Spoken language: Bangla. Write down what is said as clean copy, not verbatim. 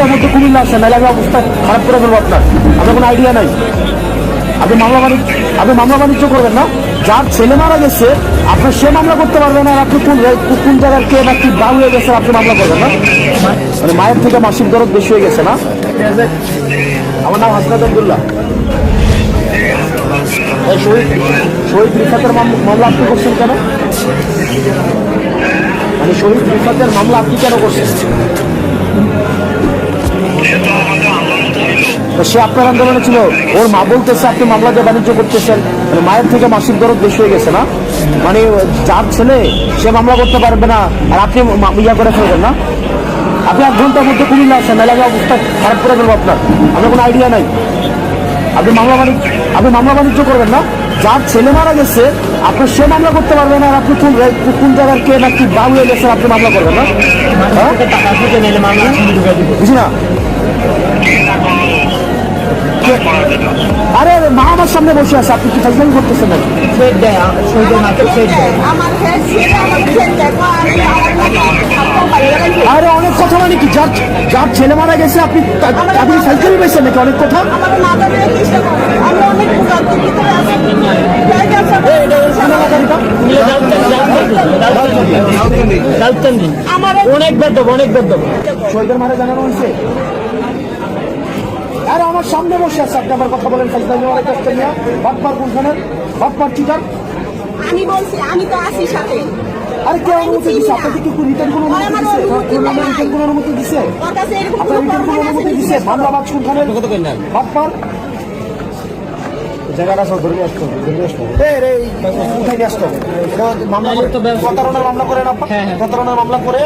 ঘন্টার মধ্যে কুমিল্লা আসেন, নাহলে আমি অবস্থা খারাপ করে ফেলবো আপনার কোনো আইডিয়া নাই। আপনি মামলা বাণিজ্য করবেন না। যার ছেলে মারা গেছে আপনার সে মামলা করতে পারবেন না। আর আপনি কোন জায়গার কে না কি বাউ হয়ে গেছে আপনি মামলা করবেন না। মানে মায়ের থেকে মাসিক দরদ বেশি হয়ে গেছে না। আমার নাম হাসনাত আব্দুল্লাহ। শহীদ রিফাতের মামলা আপনি করছেন কেন? মানে শহীদ রিফাতের মামলা আপনি কেন করছেন? সে আপনার আন্দোলনে ছিল। ওর মা বলতেছে আপনি মামলা দিয়ে বাণিজ্য করতেছেন, মানে মায়ের থেকে মাসিক দরদ বেশি হয়ে গেছে না। মানে যার ছেলে সে মামলা করতে পারবে না আর আপনি ইয়া করে ফেলবেন না। আপনি 1 ঘন্টার মধ্যে কুমিল্লা আসেন, নাহলে আমি অবস্থা খারাপ করে ফেলবো আপনার কোনো আইডিয়া নাই। আপনি মামলা বাণিজ্য করবেন না। যার ছেলে মারা গেছে আপনার সে মামলা করতে পারবে না। আর আপনি কোন জায়গার কে না কি বাউ হয়ে গেছে আপনি মামলা করবেন না। বুঝি না। আরে মা আমার সামনে বসে আছে, আপনি কি ফাইজলামি করতেছেন নাকি? আরে অনেক কথা মানে কি, যার ছেলে মারা গেছে আপনি ফাইজলামি পেয়েছেন নাকি? অনেক কথা। অনেক বেদব শহীদের মারা জানানো হয়েছে। আরে আমার সামনে বসে আছে, আপনি আমার কথা বলেন বাটপার কোনখানে? বাটপার চিটার। আমি বলছি আমি তো আছি সাথে। আরে কে অনুমতি দিচ্ছে? আপনাকে কি রিটার্ন কোনো অনুমতি দিচ্ছে? আপনার রিটার্ন কোনো অনুমতি দিচ্ছে? মামলা বাদ কোনখানে? বাটপার জায়গাটা সব ধরে আসতে হবে, উঠাই নিয়ে আসতে হবে। মামলা প্রতারণার মামলা করেন, প্রতারণার মামলা করে